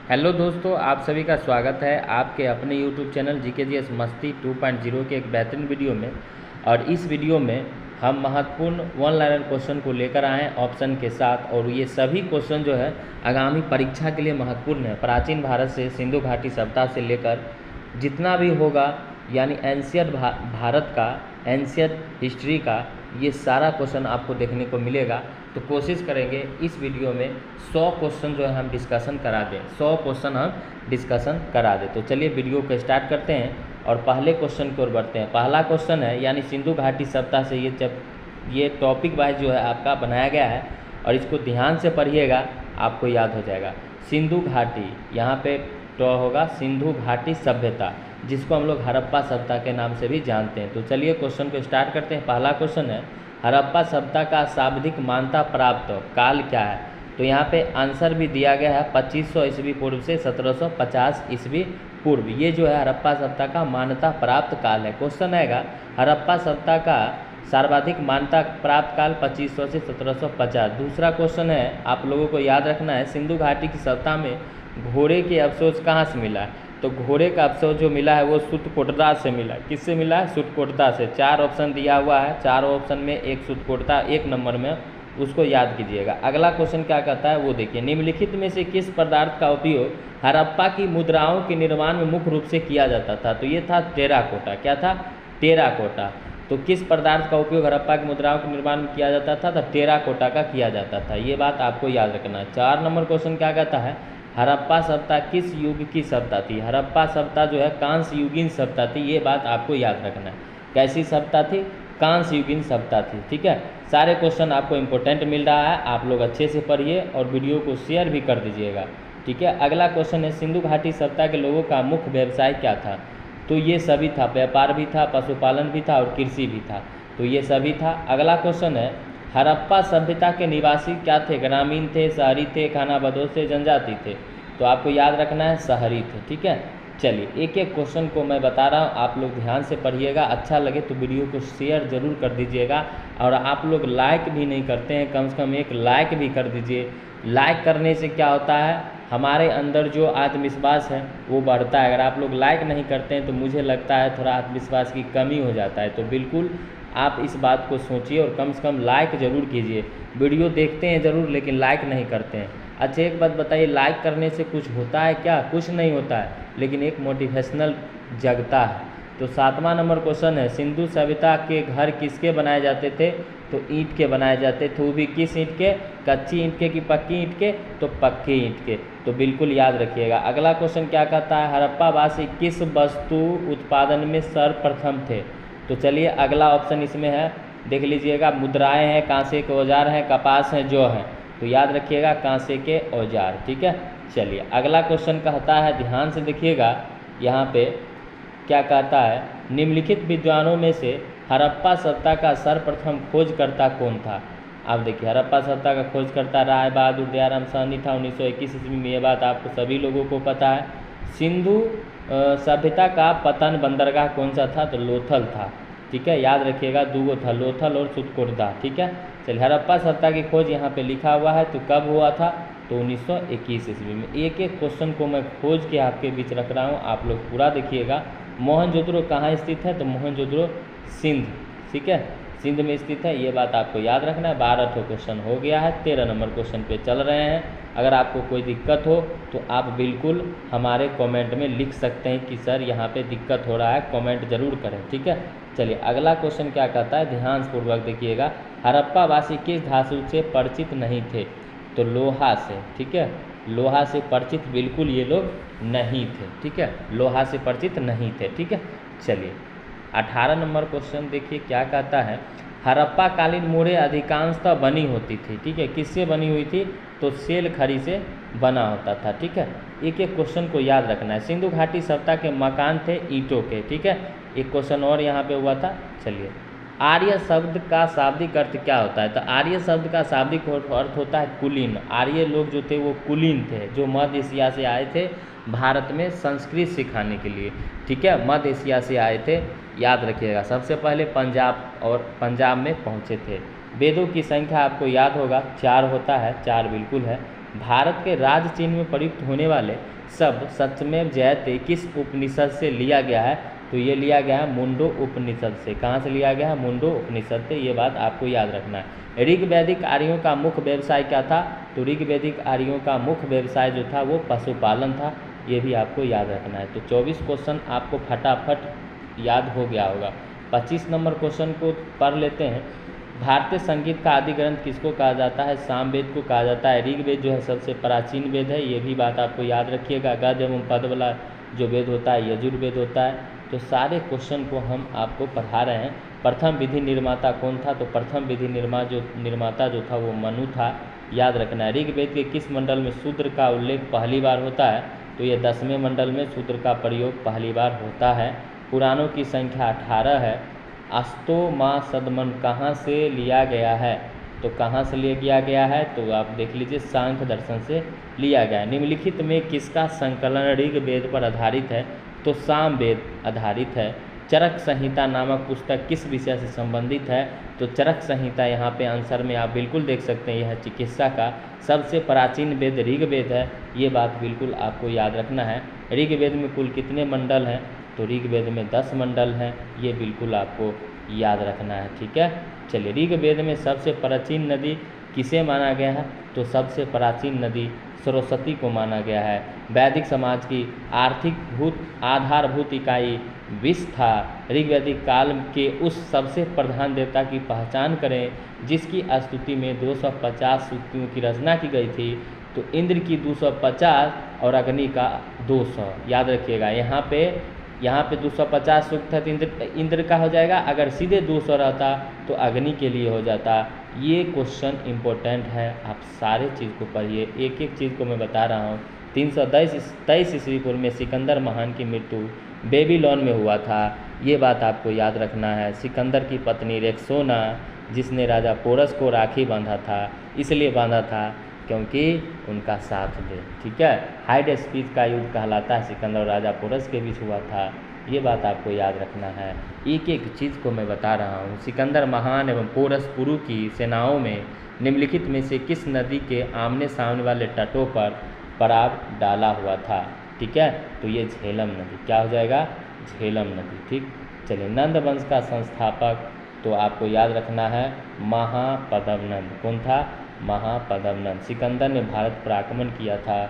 Hello दोस्तों, आप सभी का स्वागत है आपके अपने यूट्यूब चैनल GKGS मस्ती 2.0 के एक बेहतरीन वीडियो में। और इस वीडियो में हम महत्वपूर्ण वन लाइनर क्वेश्चन को लेकर आए हैं ऑप्शन के साथ। और ये सभी क्वेश्चन जो है आगामी परीक्षा के लिए महत्वपूर्ण है। प्राचीन भारत से सिंधु घाटी सभ्यता से लेकर जितना भी होगा, यानी एंशियंट भारत का, एंशियंट हिस्ट्री का, ये सारा क्वेश्चन आपको देखने को मिलेगा। तो कोशिश करेंगे इस वीडियो में 100 क्वेश्चन जो है हम डिस्कशन करा दें, 100 क्वेश्चन हम डिस्कशन करा दें। तो चलिए वीडियो को स्टार्ट करते हैं और पहले क्वेश्चन की ओर बढ़ते हैं। पहला क्वेश्चन है, यानी सिंधु घाटी सभ्यता से ये टॉपिक वाइज जो है आपका बनाया गया है और इसको ध्यान से पढ़िएगा, आपको याद हो जाएगा। सिंधु घाटी, यहाँ पे तो होगा सिंधु घाटी सभ्यता, जिसको हम लोग हड़प्पा सभ्यता के नाम से भी जानते हैं। तो चलिए क्वेश्चन को स्टार्ट करते हैं। पहला क्वेश्चन है, हड़प्पा सभ्यता का शाब्दिक मान्यता प्राप्त काल क्या है? तो यहाँ पे आंसर भी दिया गया है 2500 ईस्वी पूर्व से 1750 ईस्वी पूर्व। ये जो है हड़प्पा सभ्यता का मान्यता प्राप्त काल है। क्वेश्चन आएगा, हड़प्पा सभ्यता का सर्वाधिक मान्यता प्राप्त काल 2500 से 1750। दूसरा क्वेश्चन है, आप लोगों को याद रखना है, सिंधु घाटी की सभ्यता में घोड़े के अवशेष कहाँ से मिला है? तो घोड़े का अवशेष जो मिला है वो सुतकोटदा से मिला है। किससे मिला है? सुतकोटदा से। 4 ऑप्शन दिया हुआ है, 4 ऑप्शन में एक सुतकोटदा 1 नंबर में, उसको याद कीजिएगा। अगला क्वेश्चन क्या कहता है वो देखिए, निम्नलिखित में से किस पदार्थ का उपयोग हड़प्पा की मुद्राओं के निर्माण में मुख्य रूप से किया जाता था? तो ये था टेराकोटा। क्या था? टेराकोटा। तो किस पदार्थ का उपयोग हड़प्पा की मुद्राओं के निर्माण में किया जाता था? तो टेराकोटा का किया जाता था। ये बात आपको याद रखना है। 4 नंबर क्वेश्चन क्या कहता है, हड़प्पा सभ्यता किस युग की सभ्यता थी? हड़प्पा सभ्यता जो है कांस्य युगीन सभ्यता थी। ये बात आपको याद रखना है। कैसी सभ्यता थी? कांस्य युगीन सभ्यता थी। ठीक है, सारे क्वेश्चन आपको इंपॉर्टेंट मिल रहा है, आप लोग अच्छे से पढ़िए और वीडियो को शेयर भी कर दीजिएगा। ठीक है, अगला क्वेश्चन है, सिंधु घाटी सभ्यता के लोगों का मुख्य व्यवसाय क्या था? तो ये सभी था, व्यापार भी था, पशुपालन भी था और कृषि भी था। तो ये सभी था। अगला क्वेश्चन है, हड़प्पा सभ्यता के निवासी क्या थे? ग्रामीण थे, शहरी थे, खानाबदोश थे, जनजाति थे? तो आपको याद रखना है शहरी थे। ठीक है, चलिए एक एक क्वेश्चन को मैं बता रहा हूँ, आप लोग ध्यान से पढ़िएगा। अच्छा लगे तो वीडियो को शेयर ज़रूर कर दीजिएगा। और आप लोग लाइक भी नहीं करते हैं, कम से कम एक लाइक भी कर दीजिए। लाइक करने से क्या होता है, हमारे अंदर जो आत्मविश्वास है वो बढ़ता है। अगर आप लोग लाइक नहीं करते हैं तो मुझे लगता है थोड़ा आत्मविश्वास की कमी हो जाता है। तो बिल्कुल आप इस बात को सोचिए और कम से कम लाइक ज़रूर कीजिए। वीडियो देखते हैं ज़रूर लेकिन लाइक नहीं करते हैं। अच्छा एक बात बताइए, लाइक करने से कुछ होता है क्या? कुछ नहीं होता है, लेकिन एक मोटिवेशनल जगता है। तो 7वां नंबर क्वेश्चन है, सिंधु सभ्यता के घर किसके बनाए जाते थे? तो ईंट के बनाए जाते थे। वो भी किस ईंट के? कच्ची ईंट के कि पक्की ईंट के? तो पक्की ईंट के। तो बिल्कुल याद रखिएगा। अगला क्वेश्चन क्या कहता है, हड़प्पा वासी किस वस्तु उत्पादन में सर्वप्रथम थे? तो चलिए अगला ऑप्शन इसमें है, देख लीजिएगा, मुद्राएं हैं, कांसे के औजार हैं, कपास हैं, जौ हैं। तो याद रखिएगा कांसे के औजार। ठीक है, चलिए अगला क्वेश्चन कहता है, ध्यान से देखिएगा, यहाँ पे क्या कहता है, निम्नलिखित विद्वानों में से हड़प्पा सभ्यता का सर्वप्रथम खोजकर्ता कौन था? आप देखिए, हड़प्पा सभ्यता का खोजकर्ता राय बहादुर दयाराम साहनी था 1921 ईस्वी में। ये बात आपको सभी लोगों को पता है। सिंधु सभ्यता का पतन बंदरगाह कौन सा था? तो लोथल था। ठीक है, याद रखिएगा, 2 था, लोथल और सुतकोटदा। ठीक है, चलिए हड़प्पा सभ्यता की खोज यहाँ पे लिखा हुआ है, तो कब हुआ था? तो 1921 ईस्वी में। एक एक क्वेश्चन को मैं खोज के आपके बीच रख रहा हूँ, आप लोग पूरा देखिएगा। मोहनजोदड़ो कहाँ स्थित है? तो मोहनजोदड़ो सिंध, ठीक है, सिंध में स्थित है। ये बात आपको याद रखना है। 12 क्वेश्चन हो गया है, 13 नंबर क्वेश्चन पे चल रहे हैं। अगर आपको कोई दिक्कत हो तो आप बिल्कुल हमारे कमेंट में लिख सकते हैं कि सर यहाँ पे दिक्कत हो रहा है, कमेंट जरूर करें। ठीक है, चलिए अगला क्वेश्चन क्या कहता है, ध्यानपूर्वक देखिएगा, हड़प्पा वासी किस धातु से परिचित नहीं थे? तो लोहा से। ठीक है, लोहा से परिचित बिल्कुल ये लोग नहीं थे। ठीक है, लोहा से परिचित नहीं थे। ठीक है, चलिए 18 नंबर क्वेश्चन देखिए क्या कहता है, हड़प्पा कालीन मोड़ें अधिकांशतः बनी होती थी। ठीक है, किससे बनी हुई थी? तो सेल खड़ी से बना होता था। ठीक है, एक एक क्वेश्चन को याद रखना है। सिंधु घाटी सभ्यता के मकान थे ईंटों के। ठीक है, एक क्वेश्चन और यहाँ पे हुआ था। चलिए, आर्य शब्द का शाब्दिक अर्थ क्या होता है? तो आर्य शब्द का शाब्दिक अर्थ होता है कुलीन। आर्य लोग जो थे वो कुलीन थे, जो मध्य एशिया से आए थे भारत में संस्कृत सिखाने के लिए। ठीक है, मध्य एशिया से आए थे, याद रखिएगा। सबसे पहले पंजाब में पहुँचे थे। वेदों की संख्या आपको याद होगा 4 होता है, 4 बिल्कुल है। भारत के राज्य चिन्ह में प्रयुक्त होने वाले शब्द सत्यमेव जयते किस उपनिषद से लिया गया है? तो ये लिया गया है मुंडो उपनिषद से। कहाँ से लिया गया है? मुंडो उपनिषद से। ये बात आपको याद रखना है। ऋग वैदिक आर्यों का मुख्य व्यवसाय क्या था? तो ऋग वैदिक आर्यों का मुख्य व्यवसाय जो था वो पशुपालन था। ये भी आपको याद रखना है। तो 24 क्वेश्चन आपको फटाफट याद हो गया होगा। 25 नंबर क्वेश्चन को पढ़ लेते हैं। भारतीय संगीत का आदि ग्रंथ किसको कहा जाता है? सामवेद को कहा जाता है। ऋग्वेद जो है सबसे प्राचीन वेद है, ये भी बात आपको याद रखिएगा। गद्य एवं पद वाला जो वेद होता है यजुर्वेद होता है। तो सारे क्वेश्चन को हम आपको पढ़ा रहे हैं। प्रथम विधि निर्माता कौन था? तो प्रथम विधि निर्माता जो था वो मनु था। याद रखना है। ऋग्वेद के किस मंडल में शूद्र का उल्लेख पहली बार होता है? तो ये 10वें मंडल में शूद्र का प्रयोग पहली बार होता है। पुराणों की संख्या 18 है। अस्तो माँ सदमन कहाँ से लिया गया है? तो कहाँ से लिया गया है? तो आप देख लीजिए, सांख्य दर्शन से लिया गया है। निम्नलिखित में किसका संकलन ऋग्वेद पर आधारित है? तो सामवेद आधारित है। चरक संहिता नामक पुस्तक किस विषय से संबंधित है? तो चरक संहिता यहाँ पे आंसर में आप बिल्कुल देख सकते हैं, यह चिकित्सा का सबसे प्राचीन वेद ऋग्वेद है। ये बात बिल्कुल आपको याद रखना है। ऋग्वेद में कुल कितने मंडल हैं? तो ऋग्वेद में 10 मंडल हैं। ये बिल्कुल आपको याद रखना है, ठीक है। चलिए, ऋग्वेद में सबसे प्राचीन नदी किसे माना गया है? तो सबसे प्राचीन नदी सरस्वती को माना गया है। वैदिक समाज की आधारभूत इकाई विश्व था। ऋग्वैदिक काल के उस सबसे प्रधान देवता की पहचान करें जिसकी स्तुति में 250 सूक्तियों की रचना की गई थी। तो इंद्र की 250 और अग्नि का 200। याद रखिएगा, यहाँ पे 250 सूक्त है तो इंद्र का हो जाएगा। अगर सीधे 200 रहता तो अग्नि के लिए हो जाता। ये क्वेश्चन इम्पोर्टेंट है, आप सारे चीज़ को पढ़िए। एक एक चीज़ को मैं बता रहा हूँ। 323 ईस्वी पूर्व में सिकंदर महान की मृत्यु बेबीलोन में हुआ था। ये बात आपको याद रखना है। सिकंदर की पत्नी रेक्सोना, जिसने राजा पोरस को राखी बांधा था, इसलिए बांधा था क्योंकि उनका साथ दे, ठीक है। हाइड स्पीच का युद्ध कहलाता है, सिकंदर और राजा पोरस के बीच हुआ था। ये बात आपको याद रखना है। एक एक चीज़ को मैं बता रहा हूँ। सिकंदर महान एवं पोरस पुरु की सेनाओं में निम्नलिखित में से किस नदी के आमने सामने वाले तटों पर पड़ाव डाला हुआ था? ठीक है, तो ये झेलम नदी। क्या हो जाएगा? झेलम नदी, ठीक। चलिए, नंद वंश का संस्थापक तो आपको याद रखना है महापद्मनंद। कौन था? महापद्मनंद। सिकंदर ने भारत पर आक्रमण किया था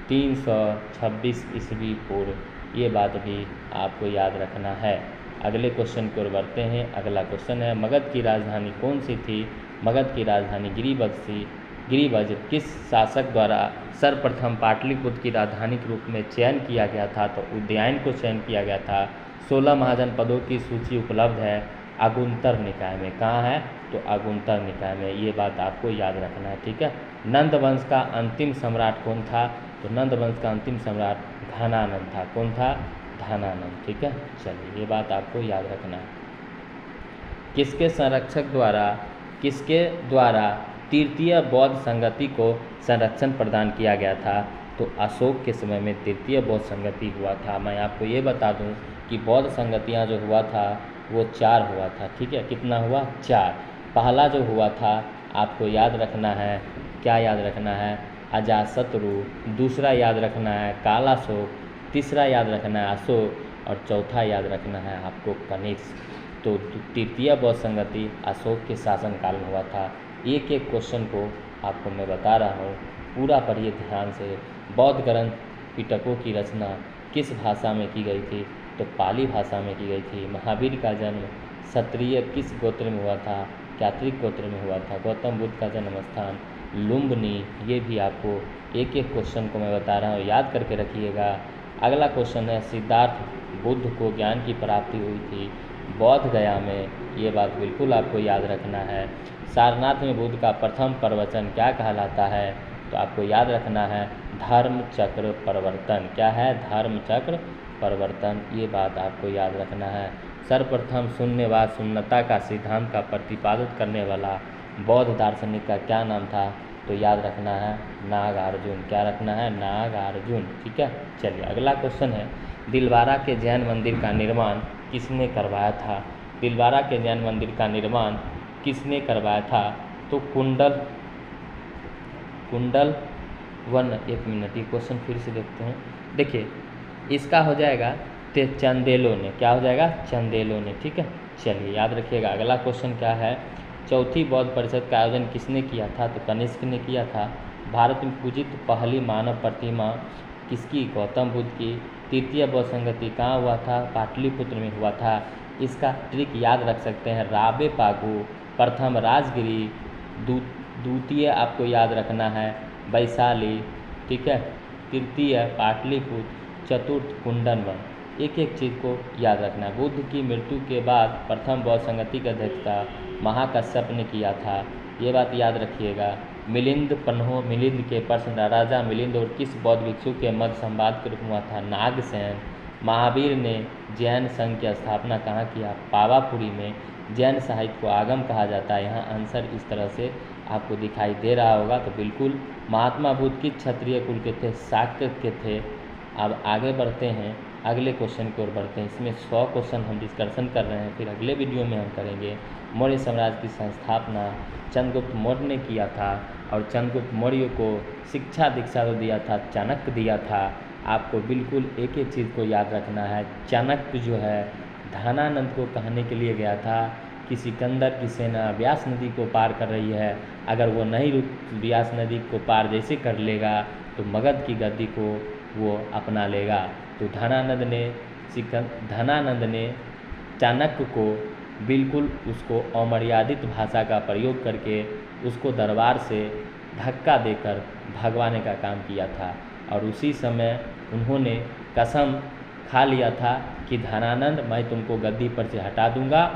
326 ईस्वी पूर्व। ये बात भी आपको याद रखना है। अगले क्वेश्चन की ओर बढ़ते हैं। अगला क्वेश्चन है, मगध की राजधानी कौन सी थी? मगध की राजधानी गिरिवज थी। गिरिवज किस शासक द्वारा सर्वप्रथम पाटलिपुत्र की राजधानी के रूप में चयन किया गया था? तो उज्जैन को चयन किया गया था। 16 महाजनपदों की सूची उपलब्ध है अगुंतर निकाय में। कहाँ है? तो अगुंतर निकाय में। ये बात आपको याद रखना है, ठीक है। नंद वंश का अंतिम सम्राट कौन था? तो नंद वंश का अंतिम सम्राट धनानंद था। कौन था? धनानंद, ठीक है। चलिए, ये बात आपको याद रखना है। किसके द्वारा तृतीय बौद्ध संगति को संरक्षण प्रदान किया गया था? तो अशोक के समय में तृतीय बौद्ध संगति हुआ था। मैं आपको ये बता दूं कि बौद्ध संगतियाँ जो हुआ था वो 4 हुआ था, ठीक है। कितना हुआ? 4। पहला जो हुआ था आपको याद रखना है, क्या याद रखना है? अजातशत्रु। दूसरा याद रखना है कालाशोक। तीसरा याद रखना है अशोक। और चौथा याद रखना है आपको कनिष्क। तो तृतीय बौद्ध संगति अशोक के शासनकाल में हुआ था। एक एक क्वेश्चन को आपको मैं बता रहा हूँ, पूरा पढ़िए ध्यान से। बौद्ध ग्रंथ पिटकों की रचना किस भाषा में की गई थी? तो पाली भाषा में की गई थी। महावीर का जन्म क्षत्रिय किस गोत्र में हुआ था? कैत्रिक गोत्र में हुआ था। गौतम बुद्ध का जन्म स्थान लुम्बिनी। ये भी आपको एक एक क्वेश्चन को मैं बता रहा हूँ, याद करके रखिएगा। अगला क्वेश्चन है, सिद्धार्थ बुद्ध को ज्ञान की प्राप्ति हुई थी बौद्ध गया में। ये बात बिल्कुल आपको याद रखना है। सारनाथ में बुद्ध का प्रथम प्रवचन क्या कहलाता है? तो आपको याद रखना है धर्म चक्र परिवर्तन। क्या है? धर्म चक्र परिवर्तन। ये बात आपको याद रखना है। सर्वप्रथम शून्यवाद शून्यता का सिद्धांत का प्रतिपादित करने वाला बौद्ध दार्शनिक का क्या नाम था? तो याद रखना है नागार्जुन। क्या रखना है? नागार्जुन, ठीक है। चलिए, अगला क्वेश्चन है, दिलवारा के जैन मंदिर का निर्माण किसने करवाया था? दिलवारा के जैन मंदिर का निर्माण किसने करवाया था? तो कुंडल एक मिनट, ये क्वेश्चन फिर से देखते हैं। देखिए इसका हो जाएगा चंदेलों ने, क्या हो जाएगा? चंदेलों ने। ठीक है, चलिए याद रखिएगा। अगला क्वेश्चन क्या है? चौथी बौद्ध परिषद का आयोजन किसने किया था? तो कनिष्क ने किया था। भारत में पूजित पहली मानव प्रतिमा किसकी? गौतम बुद्ध की। तृतीय बौद्ध संगति कहाँ हुआ था? पाटलिपुत्र में हुआ था। इसका ट्रिक याद रख सकते हैं, राबे पागु, प्रथम राजगिरी, द्वितीय आपको याद रखना है वैशाली, ठीक है, तृतीय पाटलिपुत्र, चतुर्थ कुंदन। एक एक चीज़ को याद रखना है। बुद्ध की मृत्यु के बाद प्रथम बौद्ध संगति की अध्यक्षता महाकश्यप ने किया था, ये बात याद रखिएगा। मिलिंद पन्हो, मिलिंद के प्रश्न राजा मिलिंद और किस बौद्ध भिक्षु के मध्य संवाद के रूप में हुआ था? नागसेन। महावीर ने जैन संघ की स्थापना कहाँ किया? पावापुरी में। जैन साहित्य को आगम कहा जाता है। यहाँ आंसर इस तरह से आपको दिखाई दे रहा होगा, तो बिल्कुल महात्मा बुद्ध किस क्षत्रिय कुल के थे? शाक्य के थे। अब आगे बढ़ते हैं, अगले क्वेश्चन की ओर बढ़ते हैं। इसमें 100 क्वेश्चन हम डिस्कशन कर रहे हैं, फिर अगले वीडियो में हम करेंगे। मौर्य साम्राज्य की संस्थापना चंद्रगुप्त मौर्य ने किया था, और चंद्रगुप्त मौर्य को शिक्षा दीक्षा तो दिया था, चाणक्य दिया था। आपको बिल्कुल एक एक चीज़ को याद रखना है। चाणक्य जो है धनानंद को कहने के लिए गया था कि सिकंदर की सेना व्यास नदी को पार कर रही है, अगर वो नहीं व्यास नदी को पार जैसे कर लेगा तो मगध की गद्दी को वो अपना लेगा। तो धनानंद ने चाणक्य को बिल्कुल उसको अमर्यादित भाषा का प्रयोग करके उसको दरबार से धक्का देकर भगवाने का काम किया था, और उसी समय उन्होंने कसम खा लिया था कि धनानंद मैं तुमको गद्दी पर से हटा दूंगा।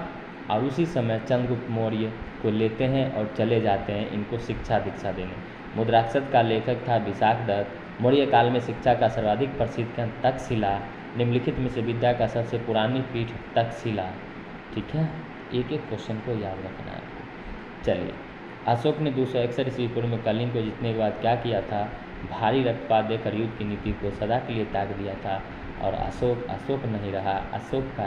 और उसी समय चंद्रगुप्त मौर्य को लेते हैं और चले जाते हैं इनको शिक्षा दीक्षा देने। मुद्राक्षर का लेखक था विशाखदत्त। मौर्य काल में शिक्षा का सर्वाधिक प्रसिद्ध ग्रंथ तक्षशिला। निम्नलिखित में से विद्या का सबसे पुरानी पीठ तक्षशिला। ठीक है, एक एक क्वेश्चन को याद रखना है। चलिए, अशोक ने 261 ईस्वी पूर्व में कलिंग को जीतने के बाद क्या किया था? भारी रक्तपात देकर युद्ध की नीति को सदा के लिए त्याग दिया था, और अशोक नहीं रहा, अशोक का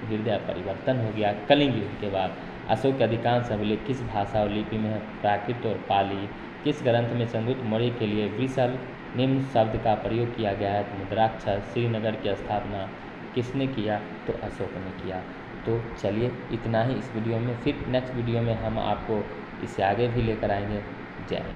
हृदय परिवर्तन हो गया कलिंग युद्ध के बाद। अशोक के अधिकांश अभिलेख किस भाषा और लिपि में है? प्राकृत और पाली। किस ग्रंथ में चंद्रगुप्त मौर्य के लिए विसल निम्न शब्द का प्रयोग किया गया है? तो मुद्राक्षर। श्रीनगर की स्थापना किसने किया? तो अशोक ने किया। तो चलिए इतना ही इस वीडियो में, फिर नेक्स्ट वीडियो में हम आपको इससे आगे भी लेकर आएंगे। जय हिंद।